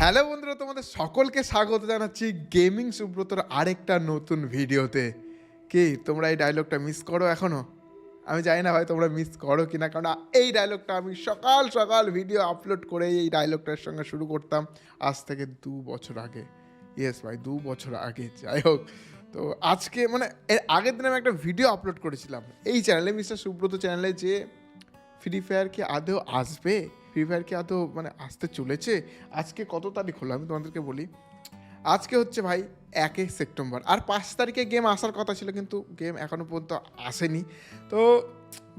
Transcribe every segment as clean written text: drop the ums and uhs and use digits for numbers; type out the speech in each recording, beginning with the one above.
Hello বন্ধুরা, তোমাদের সকলকে স্বাগত জানাচ্ছি গেমিং সুব্রতর আরেকটা নতুন ভিডিওতে। কি তোমরা এই ডায়লগটা মিস করো এখনো? আমি জানি না ভাই তোমরা মিস করো কিনা, কারণ এই ডায়লগটা আমি সকাল সকাল ভিডিও আপলোড করে এই ডায়লগটার সঙ্গে শুরু করতাম আজ থেকে 2 বছর আগে। ইয়েস ভাই, 2 বছর আগে। যাই হোক, তো আজকে মানে এর আগের দিন আমি একটা ভিডিও আপলোড করেছিলাম এই চ্যানেলে, মিস্টার সুব্রত চ্যানেলে, যে ফ্রি ফায়ার কি আদৌ আসবে, ফ্রি ফায়ার কি আদৌ মানে আসতে চলেছে। আজকে কত তারিখ হলো আমি তোমাদেরকে বলি। আজকে হচ্ছে ভাই 1 সেপ্টেম্বর, আর 5 তারিখে গেম আসার কথা ছিল, কিন্তু গেম এখনও পর্যন্ত আসেনি। তো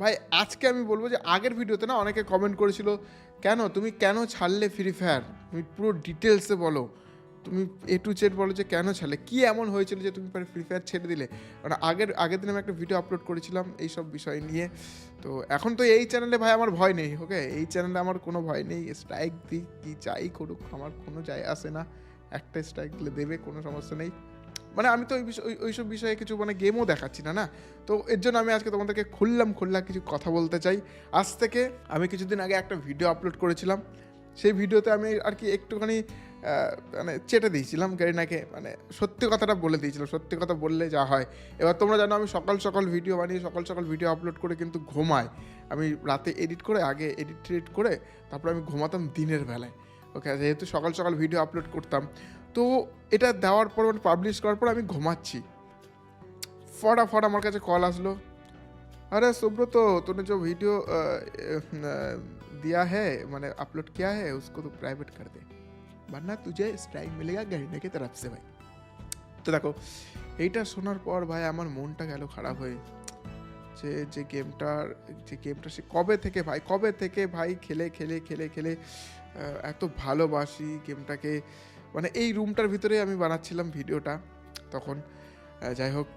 ভাই আজকে আমি বলবো যে আগের ভিডিওতে না অনেকে কমেন্ট করেছিল, তুমি কেন ছাড়লে ফ্রি ফায়ার, তুমি পুরো ডিটেলসে বলো, তুমি A to Z বলো যে কেন ছাড়লে, কী এমন হয়েছিল যে তুমি ফ্রি ফায়ার ছেড়ে দিলে। কারণ আগের দিন আমি একটা ভিডিও আপলোড করেছিলাম এই সব বিষয় নিয়ে। তো এখন তো এই চ্যানেলে ভাই আমার ভয় নেই, ওকে, এই চ্যানেলে আমার কোনো ভয় নেই। স্ট্রাইক দিই, কী চাই করুক, আমার কোনো যায় আসে না। একটা স্ট্রাইক দিলে দেবে, কোনো সমস্যা নেই। মানে আমি তো ওইসব বিষয়ে কিছু মানে গেমও দেখাচ্ছি না। তো এর জন্য আমি আজকে তোমাদেরকে খোলা কিছু কথা বলতে চাই। আজ থেকে আমি কিছুদিন আগে একটা ভিডিও আপলোড করেছিলাম, সেই ভিডিওতে আমি আর কি একটুখানি মানে চেটে দিয়েছিলাম গেরিনাকে, মানে সত্যি কথাটা বলে দিয়েছিলাম, সত্যি কথা বললে যা হয়। এবার তোমরা জানো আমি সকাল সকাল ভিডিও বানিয়ে সকাল সকাল ভিডিও আপলোড করে কিন্তু ঘুমাই। আমি রাতে এডিট করে, আগে এডিট করে তারপর আমি ঘুমাতাম দিনের বেলায়। ওকে, যেহেতু সকাল সকাল ভিডিও আপলোড করতাম, তো এটা দেওয়ার পর মানে পাবলিশ করার পর আমি ঘুমাচ্ছি, ফটাফট আমার কাছে কল আসলো, अरे सुब्रत, तूने जो वीडियो दिया है, मैंने अपलोड किया है, उसको तो प्राइवेट कर दे, वरना तुझे स्ट्राइक मिलेगा गरीना की तरफ से भाई। তো দেখো, এইটা শোনার পর ভাই আমার মনটা গেল খারাপ হয়ে, যে গেমটা সে কবে থেকে ভাই খেলে এত ভালোবাসি গেমটাকে। মানে এই রুমটার ভিতরে আমি বানাচ্ছিলাম ভিডিওটা তখন। যাই হোক,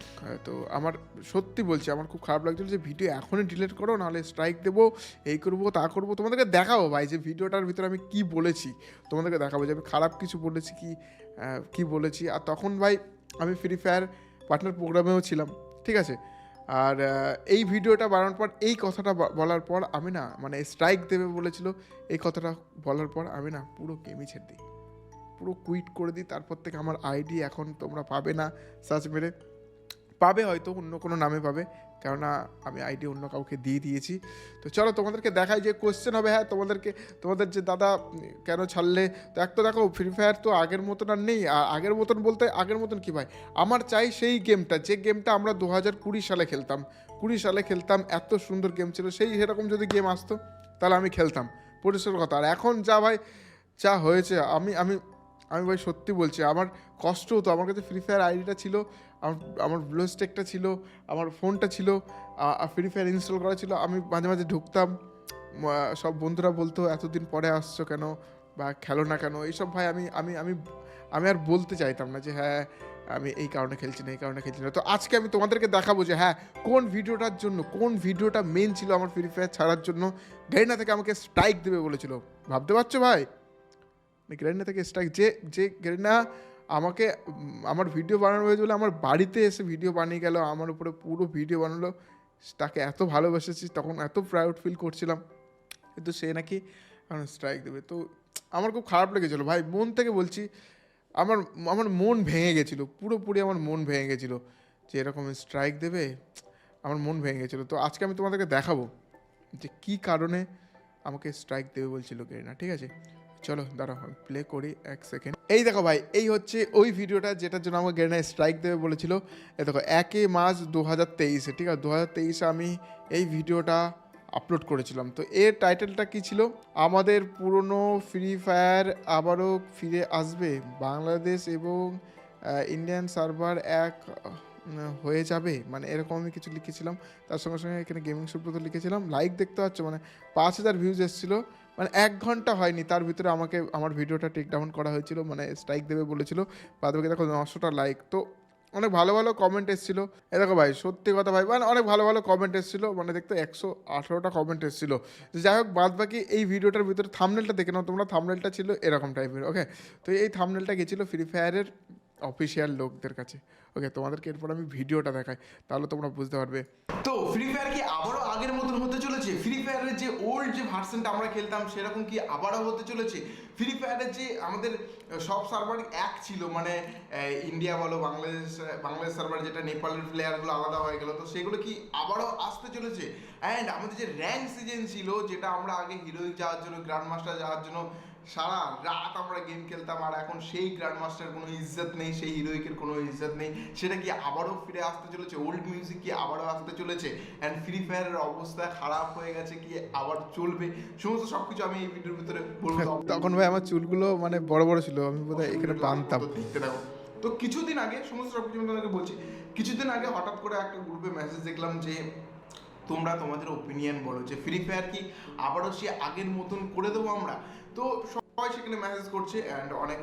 তো আমার সত্যি বলছি আমার খুব খারাপ লাগছিল যে ভিডিও এখনই ডিলিট করো, নাহলে স্ট্রাইক দেবো, এই করবো তা করবো। তোমাদেরকে দেখাবো ভাই যে ভিডিওটার ভিতরে আমি কি বলেছি, তোমাদেরকে দেখাবো যে আমি খারাপ কিছু বলেছি কি বলেছি। আর তখন ভাই আমি ফ্রি ফায়ার পার্টনার প্রোগ্রামেও ছিলাম, ঠিক আছে। আর এই ভিডিওটা বানানোর পর, এই কথাটা বলার পর আমি না, মানে স্ট্রাইক দেবে বলেছিল, এই কথাটা বলার পর আমি না পুরো গেমই ছেড়ে দিই, পুরো কুইট করে দিই। তারপর থেকে আমার আইডি এখন তোমরা পাবে না, সার্চ মেরে পাবে, হয়তো অন্য কোনো নামে পাবে, কেননা আমি আইডি অন্য কাউকে দিয়ে দিয়েছি। তো চলো তোমাদেরকে দেখাই, যে কোশ্চেন হবে, হ্যাঁ তোমাদের যে দাদা কেন ছাড়লে। তো এক তো দেখো, ফ্রি ফায়ার তো আগের মতন আর নেই। আগের মতন বলতে আগের মতন কি ভাই, আমার চাই সেই গেমটা, যে গেমটা আমরা 2020 সালে খেলতাম, 20 সালে খেলতাম, এত সুন্দর গেম ছিল। সেরকম যদি গেম আসতো তাহলে আমি খেলতাম, পরিষ্কার কথা। আর এখন যা ভাই যা হয়েছে, আমি আমি আমি ভাই সত্যি বলছি, আমার কষ্ট হতো। আমার কাছে ফ্রি ফায়ার আইডিটা ছিল, আমার ব্লু স্টেকটা ছিল, আমার ফোনটা ছিল, ফ্রি ফায়ার ইনস্টল করা ছিল। আমি মাঝে মাঝে ঢুকতাম, সব বন্ধুরা বলতো এতদিন পরে আসছো কেন, বা খেলো না কেন, এইসব ভাই আমি আমি আমি আমি আর বলতে চাইতাম না যে হ্যাঁ আমি এই কারণে খেলছি না। তো আজকে আমি তোমাদেরকে দেখাবো যে হ্যাঁ কোন ভিডিওটা মেন ছিল আমার ফ্রি ফায়ার ছাড়ার জন্য। গেরিনা থেকে আমাকে স্ট্রাইক দেবে বলেছিল, ভাবতে পারছো ভাই? গেরিনা থেকে স্ট্রাইক, যে গেরিনা আমাকে আমার ভিডিও বানানো হয়েছে বলে আমার বাড়িতে এসে ভিডিও বানিয়ে গেল, আমার উপরে পুরো ভিডিও বানালো। তাকে এত ভালোবেসেছি, তখন এত প্রাউড ফিল করছিলাম, কিন্তু সে নাকি এখন স্ট্রাইক দেবে। তো আমার খুব খারাপ লেগেছিলো ভাই, মন থেকে বলছি। আমার আমার মন ভেঙে গেছিলো, পুরোপুরি আমার মন ভেঙে গেছিলো যে এরকম স্ট্রাইক দেবে, আমার মন ভেঙে গেছিলো। তো আজকে আমি তোমাদেরকে দেখাবো যে কী কারণে আমাকে স্ট্রাইক দেবে বলছিল গেরিনা, ঠিক আছে। চলো দাঁড়াও, আমি প্লে করি 1 সেকেন্ড। এই দেখো ভাই, এই হচ্ছে ওই ভিডিওটা যেটার জন্য আমাকে গেরিনা স্ট্রাইক দেবে বলেছিল। এই দেখো, 1 মার্চ 2023, ঠিক আছে, 2023 আমি এই ভিডিওটা আপলোড করেছিলাম। তো এর টাইটেলটা কী ছিল, আমাদের পুরনো ফ্রি ফায়ার আবারও ফিরে আসবে, বাংলাদেশ এবং ইন্ডিয়ান সার্ভার এক হয়ে যাবে, মানে এরকম আমি কিছু লিখেছিলাম। তার সঙ্গে সঙ্গে এখানে গেমিং সুব্রত লিখেছিলাম। লাইক দেখতে পাচ্ছ, মানে 5,000 ভিউজ এসেছিলো, মানে 1 ঘন্টা হয়নি তার ভিতরে আমার ভিডিওটা টেক ডাউন করা হয়েছিল, মানে স্ট্রাইক দেবে বলেছিল। বাদ বাকি দেখো 900টা লাইক। তো অনেক ভালো ভালো কমেন্ট এসেছিলো। এ দেখো ভাই, সত্যি কথা ভাই, মানে অনেক ভালো ভালো কমেন্ট এসেছিলো, মানে দেখতে 118টা কমেন্ট এসেছিলো। যাই হোক, বাদ বাকি এই ভিডিওটার ভিতরে থাম্বনেলটা দেখে নাও তোমরা, থাম্বনেলটা ছিল এরকম টাইপের, ওকে। তো এই থাম্বনেলটা গেছিলো ফ্রি ফায়ারের অফিসিয়াল লোকদের কাছে। ওকে, তোমাদেরকে এরপর আমি ভিডিওটা দেখাই, তাহলে তোমরা বুঝতে পারবে। তো ফ্রি ফায়ার কি আবারও আগের মতন হতে চলেছে? ফ্রি ফায়ারের যে ওল্ড যে ভার্সনটা আমরা খেলতাম সেরকম কি আবারও হতে চলেছে? ফ্রি ফায়ারের যে আমাদের সব সার্ভার এক ছিল, মানে ইন্ডিয়া বলো, বাংলাদেশ সার্ভার, যেটা নেপালের প্লেয়ারগুলো আলাদা হয়ে গেল, তো সেগুলো কি আবারও আসতে চলেছে? অ্যান্ড আমাদের যে র্যাঙ্ক সিজন ছিল, যেটা আমরা আগে হিরোইক যাওয়ার জন্য, গ্র্যান্ড মাস্টার যাওয়ার জন্য সারা রাত আমরা গেম খেলতাম, আর এখন সেই গ্র্যান্ড মাস্টার কোনো ইজ্জত নেই, সেই হিরোইকের কোনো ইজ্জত নেই, সেটা কি আবারও ফিরে আসতে চলেছে? ওল্ড মিউজিক কি আবারও আসতে চলেছে? অ্যান্ড ফ্রি ফায়ারের অবস্থা খারাপ হয়ে গেছে কি আবার চলবে? সমস্ত সবকিছু আমি এই ভিডিওর ভিতরে বলবো। তখন ভাই আমার চুলগুলো মানে বড় বড় ছিল, আমি বোধহয় এখানে বাঁধতাম। দেখতে থাকো। তো কিছুদিন আগে, সমস্ত সবকিছু আমি তোমাকে বলছি, কিছুদিন আগে হঠাৎ করে একটা গ্রুপে মেসেজ দেখলাম যে তোমরা তোমাদের ওপিনিয়ন বলো যে ফ্রি ফায়ার কি আবারও সে আগের মতন করে দেবো আমরা। তো সবাই সেখানে মেসেজ করছে, অ্যান্ড অনেক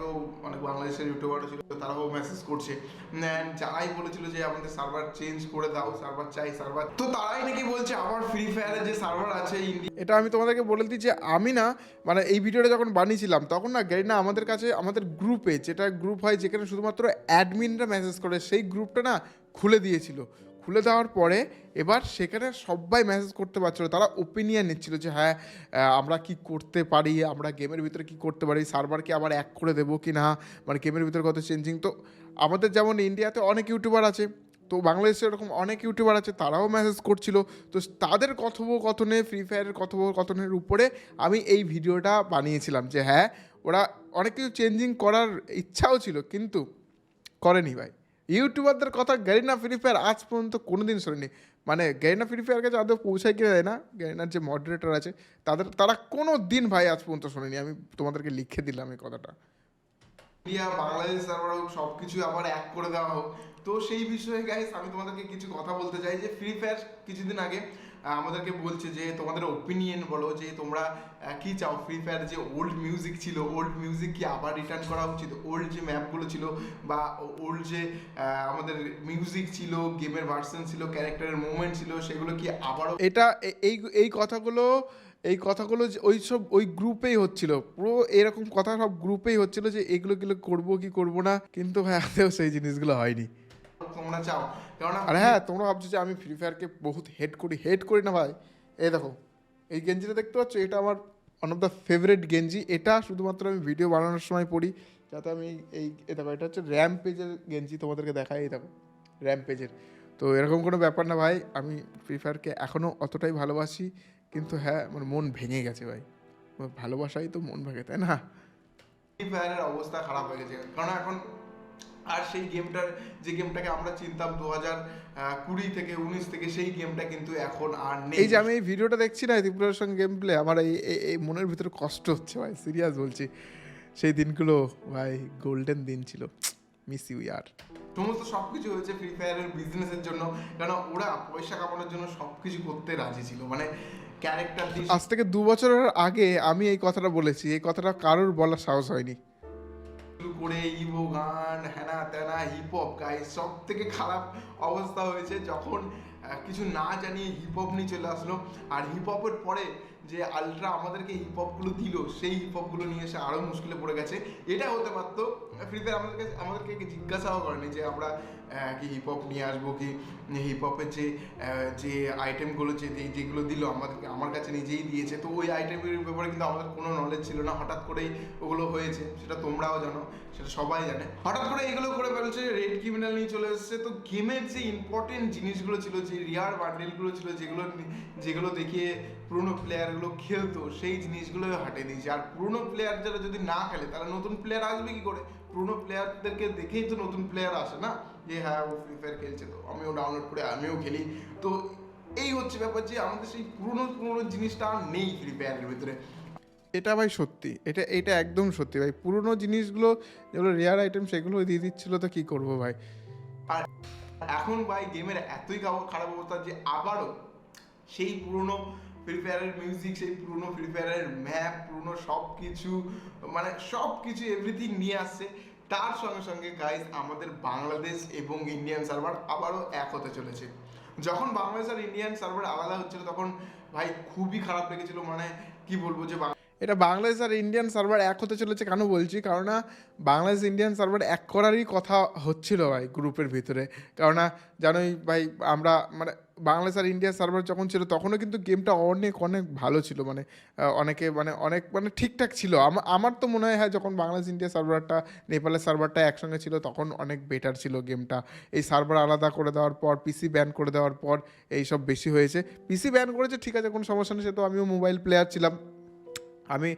বাংলাদেশের ইউটিউবারও ছিল, তারাও মেসেজ করছে, অ্যান্ড যারাই বলেছিল যে আমাদের সার্ভার চেঞ্জ করে দাও, সার্ভার চাই সার্ভার, তো তারাই নাকি বলছে আবার ফ্রি ফায়ারের যে সার্ভার আছে ইন্ডিয়া। এটা আমি তোমাদেরকে বলে দিই যে আমি না, মানে এই ভিডিওটা যখন বানিয়েছিলাম তখন না গাড়ি না আমাদের কাছে, আমাদের গ্রুপে, যেটা গ্রুপ হয় যেখানে শুধুমাত্র অ্যাডমিনরা মেসেজ করে, সেই গ্রুপটা না খুলে দিয়েছিল। খুলে দেওয়ার পরে এবার সেখানে সবাই মেসেজ করতে পারছিল, তারা ওপিনিয়ন নিচ্ছিল যে হ্যাঁ আমরা কি করতে পারি, আমরা গেমের ভিতরে কি করতে পারি, সার্ভারকে আবার এক করে দেবো কি না, মানে গেমের ভিতরে কত চেঞ্জিং। তো আমাদের যেমন ইন্ডিয়াতে অনেক ইউটিউবার আছে, তো বাংলাদেশে এরকম অনেক ইউটিউবার আছে, তারাও মেসেজ করছিল। তো তাদের কথোপকথনে, ফ্রি ফায়ারের কথোপকথনের উপরে আমি এই ভিডিওটা বানিয়েছিলাম যে হ্যাঁ ওরা অনেক কিছু চেঞ্জিং করার ইচ্ছাও ছিল, কিন্তু করেনি ভাই। ইউটিউবারদের কথা গ্যারিনা ফ্রি ফায়ার আজ পর্যন্ত কোনো দিন শোনেনি, মানে গ্যারিনা ফ্রি ফায়ার কাছে আদৌ পৌঁছায় কিনা যায় না, গ্যারিনার যে মডারেটর আছে তারা কোনো দিন ভাই আজ পর্যন্ত শোনেনি। আমি তোমাদেরকে লিখে দিলাম এই কথাটা। ইন্ডিয়া বাংলাদেশ সার্ভার হোক, সব কিছু আবার এক করে দেওয়া হোক। তো সেই বিষয়ে গাইস আমি তোমাদেরকে কিছু কথা বলতে চাই যে ফ্রি ফায়ার কিছুদিন আগে আমাদেরকে বলছে যে তোমাদের ওপিনিয়ন বলো, যে তোমরা কি চাও, ফ্রি ফায়ার যে ওল্ড মিউজিক ছিল, ওল্ড মিউজিক কি আবার রিটার্ন করা উচিত? ওল্ড যে ম্যাপগুলো ছিল বা ওল্ড যে আমাদের মিউজিক ছিল, গেমের ভার্সন ছিল, ক্যারেক্টারের মুভমেন্ট ছিল, সেগুলো কি আবারও? এটা এই কথাগুলো যে ওই গ্রুপেই হচ্ছিল, পুরো এরকম কথা সব গ্রুপেই হচ্ছিল যে এগুলো করবো কি করবো না, কিন্তু ভাই আদেও সেই জিনিসগুলো হয়নি। তোমরা চাও, কেননা আর হ্যাঁ, তোমরা ভাবছো যে আমি ফ্রি ফায়ারকে বহুত হেট করি না ভাই। এই দেখো, এই গেঞ্জিটা দেখতে পাচ্ছ, এটা আমার ওয়ান অফ দ্য ফেভারিট গেঞ্জি। এটা শুধুমাত্র আমি ভিডিও বানানোর সময় পরি, যাতে আমি এই দেখো, এটা হচ্ছে র্যাম্পেজের গেঞ্জি, তোমাদেরকে দেখাই, এই দেখো র্যাম্পেজের। তো এরকম কোনো ব্যাপার না ভাই, আমি ফ্রি ফায়ারকে এখনও অতটাই ভালোবাসি, কিন্তু হ্যাঁ আমার মন ভেঙে গেছে ভাই, ভালোবাসাই তো মন ভাঙে, তাই না? ফ্রি ফায়ারের অবস্থা খারাপ হয়ে গেছে, কারণ এখন আর সেই যে গেমটাকে আমরা চিনতাম 2020 থেকে 19 থেকে, সেই গেমটা কিন্তু এখন আর নেই। এই যে আমি এই ভিডিওটা দেখছি না, ত্রিপুরার সঙ্গে গেম প্লে, আমার এই মনের ভিতরে কষ্ট হচ্ছে ভাই, সিরিয়াস বলছি। সেই দিনগুলো ভাই গোল্ডেন দিন ছিল, মিস ইউ ইয়ার। সমস্ত সবকিছু হয়েছে ফ্রি ফায়ারের বিজনেসের জন্য, কারণ ওরা পয়সা কামানোর জন্য সবকিছু করতে রাজি ছিল, মানে ক্যারেক্টার দিয়ে। আজ থেকে 2 বছরের আগে আমি এই কথাটা বলেছি, এই কথাটা কারোর বলার সাহস হয়নি। শুরু করে ইভো গান, হ্যানা ত্যানা, হিপ হপ গাইস, সব থেকে খারাপ অবস্থা হয়েছে যখন কিছু না জানিয়ে হিপ হপ নিয়ে চলে আসলো। আর হিপ হপের পরে যে আলট্রা আমাদেরকে হিপ হপগুলো দিল, সেই হিপ হপগুলো নিয়ে এসে আরও মুশকিলে পড়ে গেছে। এটা হতে পারতো ফ্রি ফায়ার আমাদেরকে জিজ্ঞাসাও করেনি যে আমরা কি হিপ হপ নিয়ে আসবো কি, হিপ হপের যে আইটেমগুলো যেগুলো দিল আমার কাছে নিজেই দিয়েছে, তো ওই আইটেমের ব্যাপারে কিন্তু আমাদের কোনো নলেজ ছিল না, হঠাৎ করেই ওগুলো হয়েছে, সেটা তোমরাও জানো, সেটা সবাই জানে। হঠাৎ করে এগুলো করে ফেলছে, রেড ক্রিমিনাল নিয়ে চলে এসেছে। তো গেমের যে ইম্পর্টেন্ট জিনিসগুলো ছিল, যে রিয়ার বান্ডেলগুলো ছিল, যেগুলো দেখিয়ে পুরোনো প্লেয়ারগুলো খেলতো, সেই জিনিসগুলো হাটিয়ে দিয়েছে। আর পুরোনো প্লেয়ার যারা যদি না খেলে, তাহলে নতুন প্লেয়ার আসবে কি করে? পুরোনো প্লেয়ারদেরকে দেখেই তো নতুন প্লেয়ার আসে না, যে হ্যাঁ ও ফ্রি ফায়ার খেলছে, তো আমিও ডাউনলোড করে আমিও খেলি। তো এই হচ্ছে ব্যাপার, যে আমাদের সেই পুরোনো জিনিসটা আর নেই ফ্রি ফায়ারের ভিতরে। এটা ভাই সত্যি, এটা একদম সত্যি ভাই, পুরোনো জিনিসগুলো যেগুলো রেয়ার আইটেম সেগুলো দিয়ে দিচ্ছিল, তো কী করবো ভাই। আর এখন ভাই গেমের এতই খারাপ অবস্থা যে আবারও সেই পুরোনো ফ্রি ফায়ারের মিউজিক, সেই পুরোনো ফ্রি ফায়ারের ম্যাপ, পুরোনো সব কিছু, মানে সব কিছু এভরিথিং নিয়ে আসছে। তার সঙ্গে সঙ্গে গাইজ আমাদের বাংলাদেশ এবং ইন্ডিয়ান সার্ভার আবারও এক হতে চলেছে। যখন বাংলাদেশ আর ইন্ডিয়ান সার্ভার আলাদা হচ্ছিল, তখন ভাই খুবই খারাপ লেগেছিল, মানে কি বলবো যে এটা বাংলাদেশ আর ইন্ডিয়ান সার্ভার এক হতে চলেছে, কেন বলছি, কারণ না বাংলাদেশ ইন্ডিয়ান সার্ভার এক করারই কথা হচ্ছিল ভাই গ্রুপের ভিতরে। কারণ না জানোই ভাই, আমরা মানে বাংলাদেশ আর ইন্ডিয়ান সার্ভার যখন ছিল তখনও কিন্তু গেমটা অনেক অনেক ভালো ছিল, মানে অনেকে মানে অনেক মানে ঠিকঠাক ছিল। আমার তো মনে হয়, হ্যাঁ, যখন বাংলাদেশ ইন্ডিয়া সার্ভারটা নেপালের সার্ভারটা একসঙ্গে ছিল তখন অনেক বেটার ছিল গেমটা। এই সার্ভার আলাদা করে দেওয়ার পর, পিসি ব্যান করে দেওয়ার পর এইসব বেশি হয়েছে। পিসি ব্যান করেছে ঠিক আছে, কোনো সমস্যা নেই, সে তো আমিও মোবাইল প্লেয়ার ছিলাম, আমি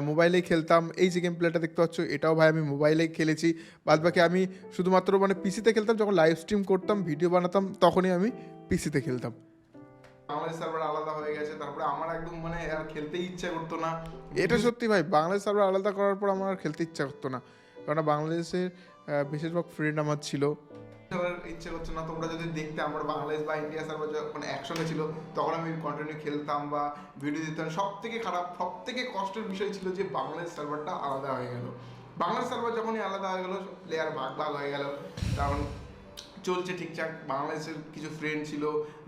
মোবাইলেই খেলতাম। এই যে গেম প্লেটা দেখতে পাচ্ছ এটাও ভাই আমি মোবাইলেই খেলেছি। বাদ বাকি আমি শুধুমাত্র মানে পিসিতে খেলতাম, যখন লাইভ স্ট্রিম করতাম ভিডিও বানাতাম তখনই আমি পিসিতে খেলতাম। বাংলাদেশ সার্ভার আলাদা হয়ে গেছে, তারপরে আমার একদম মানে আর খেলতেই ইচ্ছা করতো না। এটা সত্যি ভাই, বাংলাদেশ সার্ভার আলাদা করার পর আমার আর খেলতে ইচ্ছা করতো না, কারণ বাংলাদেশের বেশিরভাগ ফ্রেন্ড আমার ছিল। খেলার ইচ্ছে করছে না। তোমরা যদি দেখতে আমার বাংলাদেশ বা ইন্ডিয়া সার্ভার যখন একসঙ্গে ছিল তখন আমি কন্টিনিউ খেলতাম বা ভিডিও দিতাম। সব থেকে খারাপ, সব থেকে কষ্টের বিষয় ছিল যে বাংলাদেশ সার্ভারটা আলাদা হয়ে গেল। বাংলাদেশ সার্ভার যখনই আলাদা হয়ে গেল, প্লেয়ার ভাগ ভাগ হয়ে গেল। কারণ চলছে ঠিকঠাক, বাংলাদেশের কিছু ফ্রেন্ড ছিল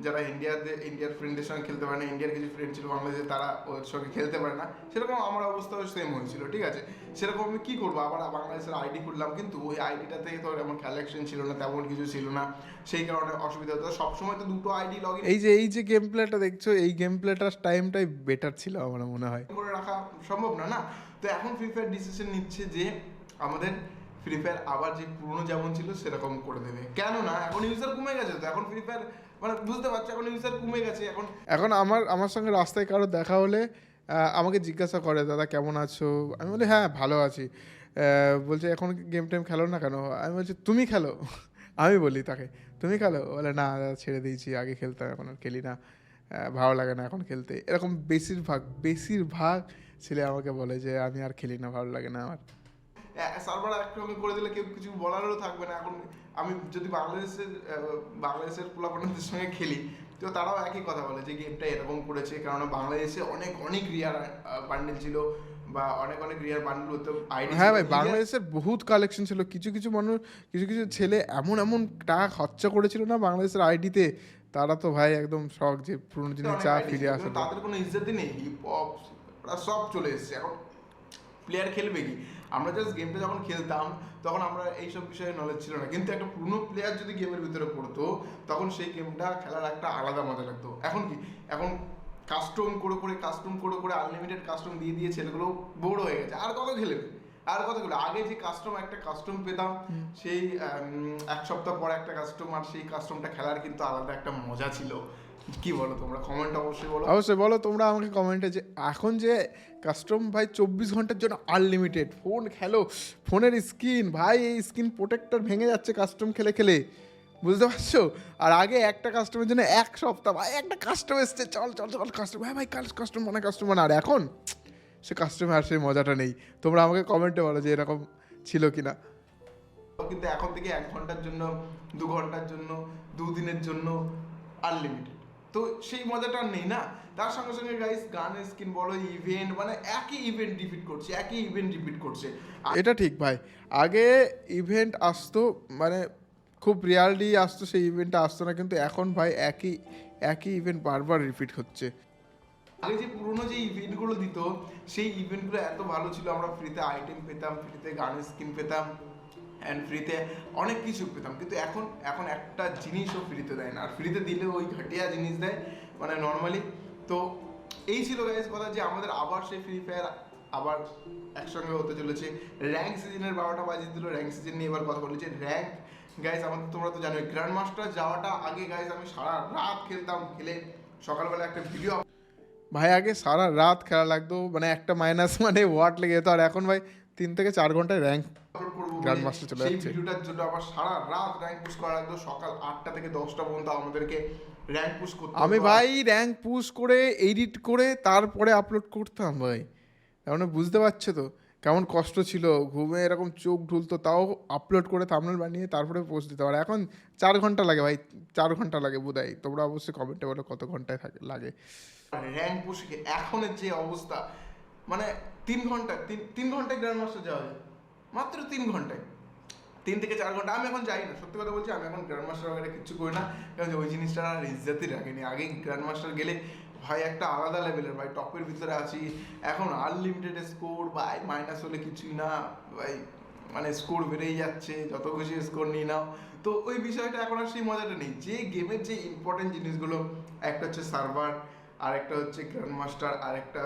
যারা ইন্ডিয়ার ফ্রেন্ডদের সঙ্গে খেলতে পারে না, ইন্ডিয়ার কিছু ফ্রেন্ড ছিল বাংলাদেশে তারা ওর সঙ্গে খেলতে পারে না, সেরকম আমার অবস্থাও সেম হয়েছিল, ঠিক আছে। সেরকম আমি কী করবো, আবার বাংলাদেশের আইডি খুললাম, কিন্তু ওই আইডিটাতে তো এমন কালেকশন ছিল না, তেমন কিছু ছিল না, সেই কারণে অসুবিধা হতো। সবসময় তো দুটো আইডি লগ ইন এই যে গেম প্লেটা দেখছো, এই গেম প্লেটার টাইমটাই বেটার ছিল আমার মনে হয়। করে রাখা সম্ভব না না। তো এখন ফ্রি ফায়ার ডিসিশন নিচ্ছে যে আমাদের ফ্রি ফায়ার আবার যে পুরনো যেমন ছিল সেরকম করে দেবে। কেন না, এখন ইউজার কমে গেছে, তো এখন ফ্রি ফায়ার মানে বুঝতে পারছো এখন ইউজার কমে গেছে। এখন আমার সঙ্গে রাস্তায় কারো দেখা হলে আমাকে জিজ্ঞাসা করে, দাদা কেমন আছো? আমি বলি হ্যাঁ ভালো আছি। বলছে এখন গেম টেম খেলো না কেন? আমি বলছি তুমি খেলো। আমি বলি তাকে তুমি খেলো? বলে না দাদা ছেড়ে দিয়েছি, আগে খেলতাম এখন আর খেলি না, ভালো লাগে না এখন খেলতে। এরকম বেশিরভাগ ছেলে আমাকে বলে যে আমি আর খেলি না, ভালো লাগে না আমার। সার্ভার একরকম করে দিলে কেউ কিছু বলারও থাকবে না। এখন আমি যদি বাংলাদেশের পোলাপানদের সঙ্গে খেলি তো তারাও একই কথা বলে যে গেমটা এরকম করেছে, কারণ বাংলাদেশে অনেক অনেক রিয়ার বান্ডেল ছিল বা অনেক অনেক রিয়ার বান্ডেল হতো আইডি। হ্যাঁ ভাই, বাংলাদেশের বহুত কালেকশন ছিল, কিছু কিছু মানুষ, কিছু কিছু ছেলে এমন এমন টাকা খরচা করেছিল না বাংলাদেশের আইডিতে, তারা তো ভাই একদম শখ যে পুরোনো জিনিস চা ফিরে আসে। তাদের কোনো ইজ্জতই নেই, হিপ হপ সব চলে এসেছে। এখন প্লেয়ার খেলবে কি, আমরা জাস্ট গেমটা যখন খেলতাম তখন আমরা এইসব বিষয়ে নলেজ ছিল না, কিন্তু একটা পুরনো প্লেয়ার যদি গেমের ভিতরে পড়তো তখন সেই গেমটা খেলার একটা আলাদা মজা লাগতো। এখন কি, এখন কাস্টম করে করে আনলিমিটেড কাস্টম দিয়ে দিয়ে ছেলেগুলো বোর হয়ে গেছে। আর কত খেলবে, আর কত খেলবে? আগে যে একটা কাস্টম পেতাম, সেই এক সপ্তাহ পর একটা কাস্টম, আর সেই কাস্টমটা খেলার কিন্তু আলাদা একটা মজা ছিল। কি বলো তোমরা? কমেন্ট অবশ্যই বলো তোমরা আমাকে কমেন্টে যে এখন যে কাস্টম ভাই 24 ঘন্টার জন্য আনলিমিটেড, ফোন খেলো, ফোনের স্ক্রিন ভাই, এই স্ক্রিন প্রোটেক্টর ভেঙে যাচ্ছে কাস্টম খেলে খেলে, বুঝতে পারছো? আর আগে একটা কাস্টমের জন্য এক সপ্তাহ, ভাই একটা কাস্টম এসছে, চল কাস্টম, হ্যাঁ ভাই কাস্টম মানে, আর এখন সে কাস্টমে আর সেই মজাটা নেই। তোমরা আমাকে কমেন্টে বলো যে এরকম ছিল কিনা। কিন্তু এখন থেকে 1 ঘন্টার জন্য, 2 ঘন্টার জন্য, 2 দিনের জন্য আনলিমিটেড, তো সেই মজাটা নেই না। তার সঙ্গে সঙ্গে গাইস গানের স্কিন বলো, ইভেন্ট, মানে একই ইভেন্ট রিপিট করছে। এটা ঠিক ভাই, আগে ইভেন্ট আসতো মানে খুব রিয়ালি আসতো, সেই ইভেন্টটা আসতো না, কিন্তু এখন ভাই একই ইভেন্ট বারবার রিপিট হচ্ছে। আগে যে পুরোনো যে ইভেন্টগুলো দিত সেই ইভেন্টগুলো এত ভালো ছিল, আমরা ফ্রিতে আইটেম পেতাম, ফ্রিতে গানের স্কিন পেতাম, অ্যান্ড ফ্রিতে অনেক কিছু পেতাম। কিন্তু এখন একটা জিনিসও ফ্রিতে দেয় না, আর ফ্রিতে দিলে ওই ঘটিয়া জিনিস দেয় মানে নর্মালি। তো এই ছিল গাইস কথা, যে আমাদের আবার সেই ফ্রি ফায়ার আবার একসঙ্গে হতে চলেছে। র্যাঙ্ক সিজনের 12টা বাজিয়ে দিল, র্যাঙ্ক সিজন নিয়ে এবার কথা বলেছে। র্যাঙ্ক গাইস আমাদের, তোমরা তো জানোই গ্র্যান্ড মাস্টার যাওয়াটা আগে গাইস আমি সারা রাত খেলতাম, খেলে সকালবেলা একটা ভিডিও ভাই আগে সারা রাত খেলা লাগতো, মানে একটা মাইনাস মানে ওয়াট লেগে যেত, আর এখন ভাই 3 থেকে 4 ঘন্টায় র্যাঙ্ক আপলোড করবো, গ্র্যান্ড মাস্টার চলে সেই যাচ্ছে। ভিডিওটার জন্য আবার সারা রাত র্যাঙ্ক পুশ করা লাগতো, সকাল 8টা থেকে 10টা পর্যন্ত আমাদেরকে র্যাঙ্ক পুশ করতে হতো। আমি ভাই র্যাঙ্ক পুশ করে এডিট করে তারপরে আপলোড করতাম ভাই, তার মানে বুঝতে পারছো তো কেমন কষ্ট ছিল, ঘুমে এরকম চোখ ঢুলতো, তাও আপলোড করে থাম্বনেল বানিয়ে তারপরে পোস্ট দিতে পারে। এখন 4 ঘন্টা লাগে ভাই, 4 ঘন্টা লাগে বোধহয়। তোমরা অবশ্যই কমেন্টে বলো কত ঘন্টায় লাগে। র্যাঙ্ক পুশ এখনের যে অবস্থা, মানে 3 ঘন্টায় গ্র্যান্ড মাস্টার যাওয়া যায়, মাত্র 3 ঘন্টায়, 3 থেকে 4 ঘন্টা। আমি এখন যাই না, সত্যি কথা বলছি, আমি এখন গ্র্যান্ড মাস্টার বগেরা কিচ্ছু করি না, কারণ ওই জিনিসটা আর ইজ্জতই রাখেনি। আগে গ্র্যান্ড মাস্টার গেলে ভাই একটা আলাদা লেভেলের ভাই, টপের ভিতরে আছি এখন। আনলিমিটেড স্কোর ভাই, মাইনাস হলে কিছুই না ভাই, মানে স্কোর বেড়েই যাচ্ছে, যত খুশি স্কোর নিয়ে নাও। তো ওই বিষয়টা এখন আর সেই মজাটা নেই। যে গেমের যে ইম্পর্টেন্ট জিনিসগুলো, একটা হচ্ছে সার্ভার, আর একটা হচ্ছে গ্র্যান্ড মাস্টার, আর একটা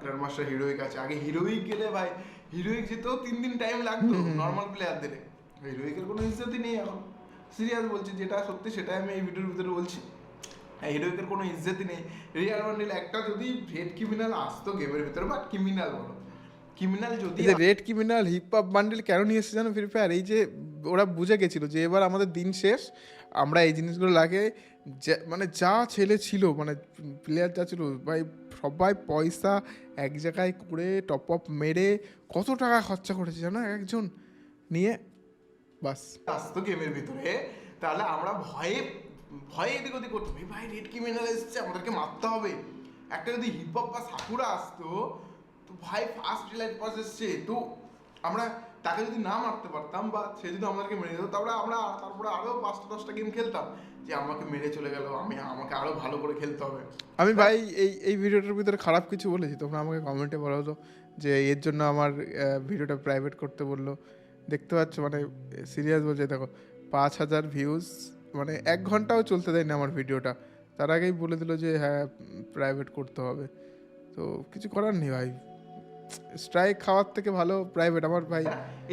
গ্র্যান্ড মাস্টার হিরোইক আছে। আগে হিরোইক গেলে ভাই, হিরোইক যেতেও 3 দিন টাইম লাগতো নর্মাল প্লেয়ারদের, হিরোইকের কোনো ইজ্জতই নেই এখন। সিরিয়াস বলছি, যেটা সত্যি সেটাই আমি এই ভিডিওর ভিতরে বলছি। হিরোইকের কোনো ইজ্জতই নেই। রিয়াল বান্ডিল একটা যদি রেড ক্রিমিনাল আসতো গেমের ভিতরে, বাট ক্রিমিনাল বলো, ক্রিমিনাল যদি এই যে red criminal hip hop bundle কেন নিয়ে এসেছে জানো ফ্রি ফায়ার? এই যে ওরা বুঝে গেছিল যে এবার আমাদের দিন শেষ, আমরা এই জিনিসগুলো লাগে মানে যা ছেলে ছিল, মানে প্লেয়ার যা ছিল ভাই, সবাই পয়সা এক জায়গায় করে টপ আপ মেরে কত টাকা খরচা করেছে জানো একজন নিয়ে, বাস। আসতো গেমের ভিতরে, তাহলে আমরা ভয়ে ভয়ে এদিক ওদিক করতাম, ভাই রেড ক্রিমিনাল এসছে আমাদেরকে মারতে হবে। একটা যদি হিপ হপ বা সাকুরা আসতো, তো ভাই ফার্স্ট ডিলাইট পাস এসছে, তো আমরা তাকে যদি না মারতে পারতাম, বা সে যদি আমাদেরকে মেরে দিত, তারপরে তারপরে আরও 5টা 10টা গেম খেলতাম, যে আমাকে মেরে চলে গেল, আমাকে আরও ভালো করে খেলতে হবে। আমি ভাই এই ভিডিওটার ভিতরে খারাপ কিছু বলেছি? তোমরা আমাকে কমেন্টে বলো তো, যে এর জন্য আমার ভিডিওটা প্রাইভেট করতে বললো। দেখতে পাচ্ছ মানে সিরিয়াস বলছে, দেখো 5,000 ভিউজ, মানে 1 ঘন্টাও চলতে দেয় না আমার ভিডিওটা, তার আগেই বলে দিল যে হ্যাঁ প্রাইভেট করতে হবে। তো কিছু করার নেই ভাই, স্ট্রাইক খাওয়ার থেকে ভালো প্রাইভেট। আমার ভাই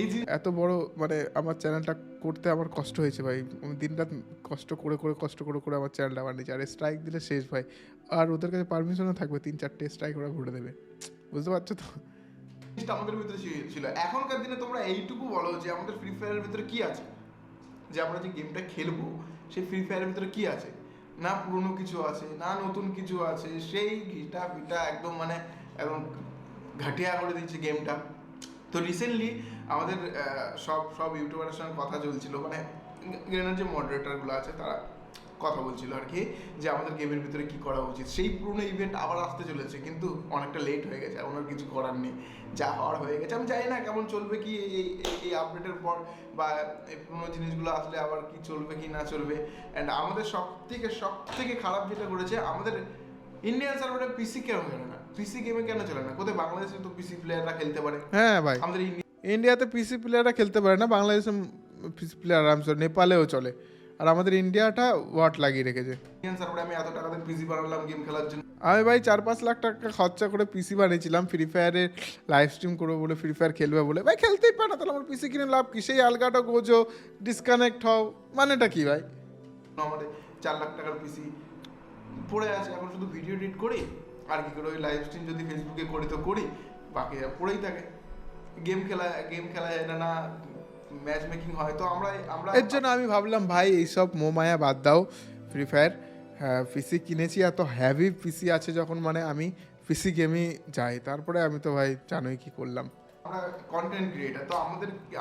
এই যে এত বড় মানে আমার চ্যানেলটা করতে আমার কষ্ট হয়েছে ভাই, আমি দিনরাত কষ্ট করে আমার চ্যানেলটা বানিয়েছি, আর স্ট্রাইক দিলে শেষ ভাই। আর ওদের কাছে পারমিশনও থাকবে 3-4টে স্ট্রাইক ওরা ঘুরে দেবে, বুঝতে পারছো তো? জিনিসটা আমাদের ভিতরে ছিল। এখনকার দিনে তোমরা এইটুকু বলো যে আমাদের ফ্রি ফায়ারের ভিতরে কি আছে, যে আমরা যে গেমটা খেলবো সেই ফ্রি ফায়ারের ভিতরে কি আছে? না পুরনো কিছু আছে, না নতুন কিছু আছে, সেই ঘিটা পিটা একদম মানে একদম ঘাটিয়া করে দিচ্ছে গেমটা। তো রিসেন্টলি আমাদের সব ইউটিউবারের সঙ্গে কথা চলছিল, মানে গ্রেনার যে মডারেটারগুলো আছে তারা কথা বলছিল আর কি, যে আমাদের গেমের ভিতরে কি করা উচিত। সেই পুরনো ইভেন্ট আবার আসতে চলেছে, কিন্তু অনেকটা লেট হয়ে গেছে, এখন আর কিছু করার নেই, যা হওয়ার হয়ে গেছে। আমি জানি না কেমন চলবে কি এই আপডেটের পর, বা এই পুরনো জিনিসগুলো আসলে আবার কি চলবে কি না চলবে। অ্যান্ড আমাদের সব থেকে খারাপ যেটা করেছে, আমাদের ইন্ডিয়ান সার্ভারে পিসি কেন চলে না, পিসি গেমে কেন চলে না? কোথায় বাংলাদেশে তো পিসি প্লেয়াররা খেলতে পারে। হ্যাঁ ভাই, আমাদের ইন্ডিয়াতে পিসি প্লেয়াররা খেলতে পারে না, বাংলাদেশে পিসি প্লেয়ার আরামসে, নেপালেও চলে, আর আমাদের ইন্ডিয়াটা ওয়াট লাগিয়ে রেখেছে। ইন্ডিয়ান সার্ভারে আমি এত টাকা দিয়ে পিসি বানালাম গেম খেলার জন্য। আমি ভাই 4-5 লাখ টাকা খরচা করে পিসি বানিয়েছিলাম ফ্রি ফায়ারে লাইভ স্ট্রিম করবো বলে, ফ্রি ফায়ার খেলবে বলে। ভাই খেলতেই পারে না, তাহলে আমার পিসি কিনে লাভ কি? সেই আলগাটা গোজো, ডিসকানেক্ট হও, মানেটা কি ভাই? আমাদের 4 লাখ টাকার পিসি পড়ে আছে, এখন শুধু ভিডিও এডিট করি, আর কি করে ওই লাইভ স্ট্রিম যদি ফেসবুকে করি তো করি, বাকি পড়েই থাকে। গেম খেলা যায় না, ম্যাচ মেকিং হয়। তো আমরা এর জন্য আমি ভাবলাম ভাই এইসব মোমায়া বাদ দাও, ফ্রি ফায়ার পিসি কিনেছি, এত হ্যাভি পিসি আছে যখন, মানে আমি পিসি গেমই যাই। তারপরে আমি তো ভাই জানোই কি করলাম। আমরা কন্টেন্ট ক্রিয়েটার, তো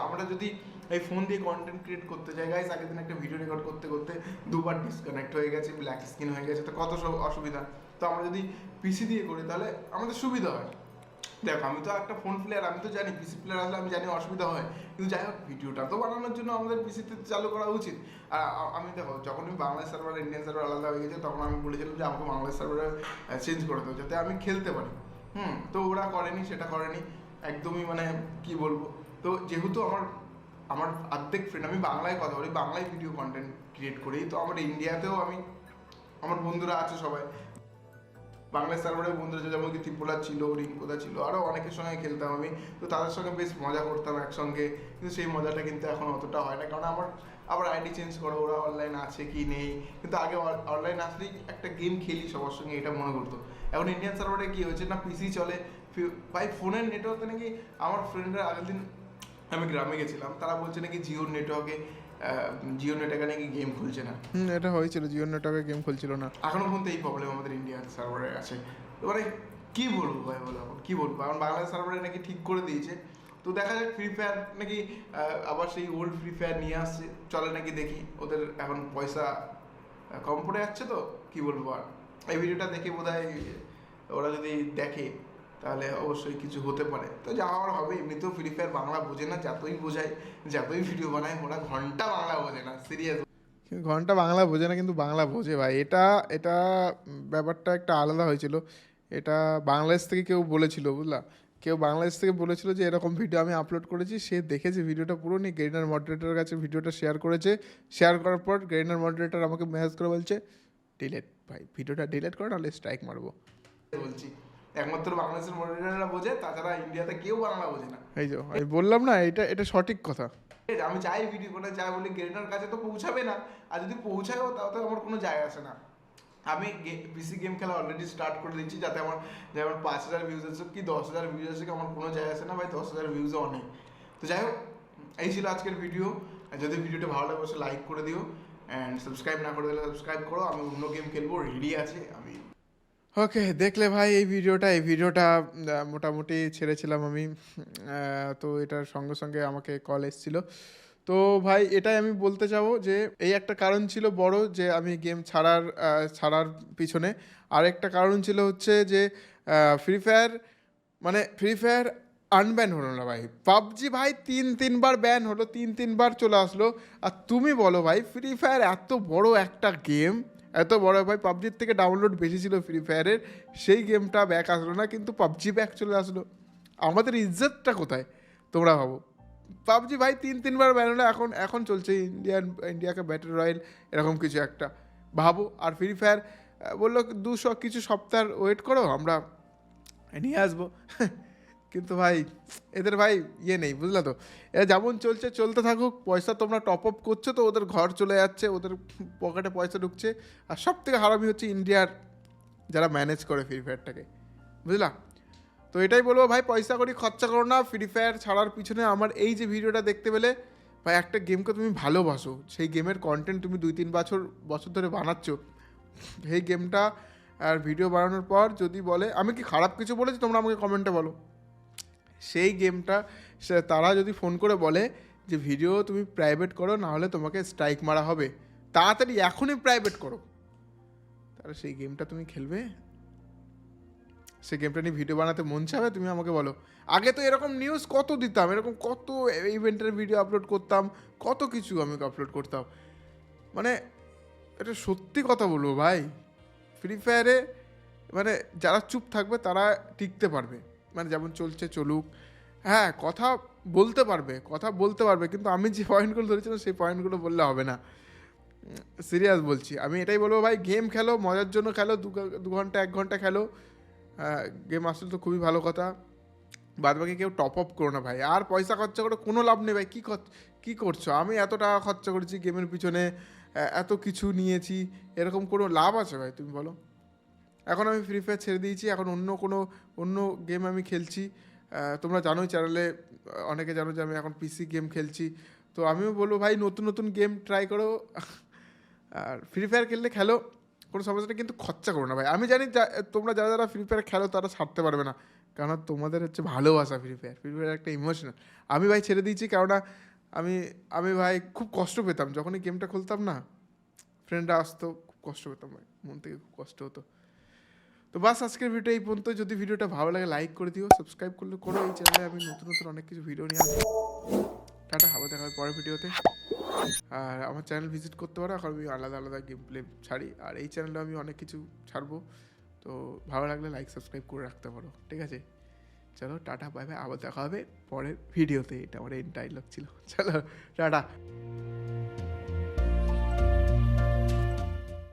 আমরা যদি এই ফোন দিয়ে কন্টেন্ট ক্রিয়েট করতে যাই, গাইস আগের দিন একটা ভিডিও রেকর্ড করতে করতে 2বার ডিসকানেক্ট হয়ে গেছে, ব্ল্যাক স্ক্রিন হয়ে গেছে, তো কত সব অসুবিধা। তো আমরা যদি পিসি দিয়ে করি তাহলে আমাদের সুবিধা হয়। দেখো আমি তো একটা ফোন প্লেয়ার, আমি তো জানি পিসি প্লেয়ার আসলে আমি জানি অসুবিধা হয়, কিন্তু যাই হোক ভিডিওটা তো বানানোর জন্য আমাদের পিসিতে চালু করা উচিত। আর আমি দেখো, যখন আমি বাংলাদেশ সার্ভার ইন্ডিয়ান সার্ভার আলাদা হয়ে গেছে, তখন আমি বলেছিলাম যে আমাকে বাংলাদেশ সার্ভারে চেঞ্জ করে দেবো যাতে আমি খেলতে পারি। তো ওরা সেটা করেনি একদমই, মানে কি বলবো। তো যেহেতু আমার অর্ধেক ফ্রেন্ড, আমি বাংলায় কথা বলি, বাংলায় ভিডিও কন্টেন্ট ক্রিয়েট করি, তো আমার ইন্ডিয়াতেও আমার বন্ধুরা আছে সবাই বাংলা সার্ভারের বন্ধুরা, যেমন কি ত্রিপুরা ছিল, রিঙ্কুদা ছিল, আরও অনেকের সঙ্গে খেলতাম আমি, তো তাদের সঙ্গে বেশ মজা করতাম একসঙ্গে। কিন্তু সেই মজাটা কিন্তু এখন অতটা হয় না, কারণ আবার আইডি চেঞ্জ করো, ওরা অনলাইন আছে কি নেই। কিন্তু আগে অনলাইন আসলেই একটা গেম খেলি সবার সঙ্গে, এটা মনে করতো। এখন ইন্ডিয়ান সার্ভারে কি হয়েছে না, পিসি চলে ভাই, ফোনের নেটওয়ার্কে নাকি আমার ফ্রেন্ডরা আগের দিন আমি গ্রামে গেছিলাম, তারা বলছে নাকি জিওর নেটওয়ার্কে নাকি গেম খুলছে না। এটা হয়েছিল, জিও নেটওয়ার্কে গেম খুলছিল না। এখনো পর্যন্ত এই প্রবলেম আমাদের ইন্ডিয়ান সার্ভারে আছে। তো মানে কি বলবো ভাই, বলো এখন কি বলবো, এখন বাংলাদেশ সার্ভারে নাকি ঠিক করে দিয়েছে। তো দেখা যাক, ফ্রি ফায়ার নাকি আবার সেই ওল্ড ফ্রি ফায়ার নিয়ে আসছে, চলে নাকি দেখি। ওদের এখন পয়সা কম পড়ে যাচ্ছে, তো কি বলবো। আর এই ভিডিওটা দেখে বোধহয় ওরা যদি দেখে তাহলে অবশ্যই কিছু হতে পারে। তো যা হওয়ার হবে। এমনিতেও ফ্রি ফায়ার বাংলা বোঝে না, যতই বোঝায়, যতই ভিডিও বানায়, ওরা ঘন্টা বাংলা বোঝে না, সিরিয়াস। ঘন্টা বাংলা বোঝে না, কিন্তু বাংলা বোঝে ভাই। এটা এটা ব্যাপারটা একটা আলাদা হয়েছিল। এটা বাংলাদেশ থেকে কেউ বলেছিল, বুঝলা, কেউ বাংলাদেশ থেকে বলেছিল যে এরকম ভিডিও আমি আপলোড করেছি। সে দেখেছে ভিডিওটা পুরো, নিয়ে গেরিনার মডারেটরের কাছে ভিডিওটা শেয়ার করেছে। শেয়ার করার পর গেরিনার মডারেটর আমাকে মেসেজ করে বলছে ডিলেট ভাই, ভিডিওটা ডিলেট করো, নাহলে স্ট্রাইক মারবো। বলছি একমাত্র বাংলাদেশের মডারেটররা বোঝে, তাছাড়া ইন্ডিয়াতে কেউ বাংলা বোঝে না। এই যে আমি বললাম না, এটা এটা সঠিক কথা। আমি চাই ভিডিও করে চাই বলি গেরিনার কাছে তো পৌঁছাবে না, আর যদি পৌঁছায়ও তাতে আমার কোনো যায় আসে না। আমি পিসি গেম খেলা অলরেডি স্টার্ট করে দিচ্ছি, যাতে আমার যেমন 5,000 ভিউজ আসুক কি 10,000 ভিউজ আসুক আমার কোনো যায় আসে না ভাই, 10,000 ভিউজও অনেক। তো যাই হোক, এই ছিল আজকের ভিডিও। যদি ভিডিওটা ভালো লাগে অবশ্যই লাইক করে দিও, অ্যান্ড সাবস্ক্রাইব না করে দিলে সাবস্ক্রাইব করো। আমি অন্য গেম খেলবো, রেডি আছে আমি। ওকে, দেখলে ভাই এই ভিডিওটা মোটামুটি ছেড়েছিলাম আমি। তো এটার সঙ্গে সঙ্গে আমাকে কল এসেছিলো। তো ভাই এটাই আমি বলতে চাবো যে এই একটা কারণ ছিল বড় যে আমি গেম ছাড়ার পিছনে। আরেকটা কারণ ছিল হচ্ছে যে ফ্রি ফায়ার, মানে ফ্রি ফায়ার আনব্যান হলো না ভাই। পাবজি ভাই তিনবার ব্যান হলো, তিনবার চলে আসলো। আর তুমি বলো ভাই, ফ্রি ফায়ার এত বড় একটা গেম, এত বড় ভাই, পাবজির থেকে ডাউনলোড বেশি ছিল ফ্রি ফায়ারের, সেই গেমটা ব্যাক আসলো না, কিন্তু পাবজি ব্যাক চলে আসলো। আমাদের ইজ্জতটা কোথায় তোমরা ভাবো। পাবজি ভাই তিনবার ব্যান হলো, এখন চলছে ইন্ডিয়াকে ব্যাটল রয়্যাল এরকম কিছু একটা, ভাবো। আর ফ্রি ফায়ার বললো 200 কিছু সপ্তাহ ওয়েট করো, আমরা নিয়ে আসবো। কিন্তু ভাই এদের ভাই ইয়ে নেই, বুঝলা তো। এরা যেমন চলছে চলতে থাকুক, পয়সা তোমরা টপ আপ করছো তো ওদের ঘর চলে যাচ্ছে, ওদের পকেটে পয়সা ঢুকছে। আর সব থেকে হারামি হচ্ছে ইন্ডিয়ার যারা ম্যানেজ করে ফ্রি ফায়ারটাকে, বুঝলা। তো এটাই বলবো ভাই, পয়সা করি খরচা করো না ফ্রি ফায়ার ছাড়ার পিছনে। আমার এই যে ভিডিওটা দেখতে পেলে ভাই, একটা গেমকে তুমি ভালোবাসো, সেই গেমের কন্টেন্ট তুমি 2-3 বছর ধরে বানাচ্ছ, সেই গেমটা আর ভিডিও বানানোর পর যদি বলে আমি কি খারাপ কিছু বলেছি, তোমরা আমাকে কমেন্টে বলো। সেই গেমটা তারা যদি ফোন করে বলে যে ভিডিও তুমি প্রাইভেট করো, না হলে তোমাকে স্ট্রাইক মারা হবে, তাড়াতাড়ি এখনই প্রাইভেট করো, তাহলে সেই গেমটা তুমি খেলবে। সেই গেমটা নিয়ে ভিডিও বানাতে মন চাবে, তুমি আমাকে বলো। আগে তো এরকম নিউজ কত দিতাম, এরকম কত ইভেন্টের ভিডিও আপলোড করতাম, কত কিছু আমি আপলোড করতাম। মানে এটা সত্যি কথা বলবো ভাই, ফ্রি ফায়ারে মানে যারা চুপ থাকবে তারা টিকতে পারবে। মানে যেমন চলছে চলুক, হ্যাঁ কথা বলতে পারবে, কিন্তু আমি যে পয়েন্টগুলো ধরেছিলাম সেই পয়েন্টগুলো বললে হবে না। সিরিয়াস বলছি, আমি এটাই বলবো ভাই, গেম খেলো, মজার জন্য খেলো, 2 ঘন্টা 1 ঘন্টা খেলো, গেম আসলে তো খুবই ভালো কথা। বাদবাকি কেউ টপ আপ করো না ভাই, আর পয়সা খরচা করে কোনো লাভ নেই ভাই। কী করছো? আমি এত টাকা খরচা করেছি গেমের পিছনে, এত কিছু নিয়েছি, এরকম কোনো লাভ আছে ভাই তুমি বলো? এখন আমি ফ্রি ফায়ার ছেড়ে দিয়েছি, এখন অন্য গেম আমি খেলছি। তোমরা জানোই, চ্যানেলে অনেকে জানো যে আমি এখন পিসি গেম খেলছি। তো আমিও বলবো ভাই, নতুন গেম ট্রাই করো। আর ফ্রি ফায়ার খেললে খেলো, কোনো সমস্যা নেই, কিন্তু খরচা করো না ভাই। আমি জানি তোমরা যারা ফ্রি ফায়ার খেলো তারা ছাড়তে পারবে না, কেননা তোমাদের হচ্ছে ভালোবাসা ফ্রি ফায়ার একটা ইমোশনাল। আমি ভাই ছেড়ে দিয়েছি, কেননা আমি ভাই খুব কষ্ট পেতাম যখনই গেমটা খুলতাম না, ফ্রেন্ডরা আসতো, খুব কষ্ট পেতাম ভাই, মন থেকে খুব কষ্ট হতো। তো বাস আজকের ভিডিও এই পর্যন্ত। যদি ভিডিওটা ভালো লাগে লাইক করে দিও, সাবস্ক্রাইব করলে করো। এই চ্যানেলে আমি নতুন অনেক কিছু ভিডিও নিয়ে আসবো। টাটা, আবার দেখা হবে পরের ভিডিওতে। আর আমার চ্যানেল ভিজিট করতে পারো, এখন আমি আলাদা গেম প্লে ছাড়ি, আর এই চ্যানেলে আমি অনেক কিছু ছাড়বো। তো ভালো লাগলে লাইক সাবস্ক্রাইব করে রাখতে পারো, ঠিক আছে? চলো টাটা, বাই বাই, আবার দেখা হবে পরের ভিডিওতে। এটা আমার এন্ড ডায়লগ ছিল। চলো টাটা।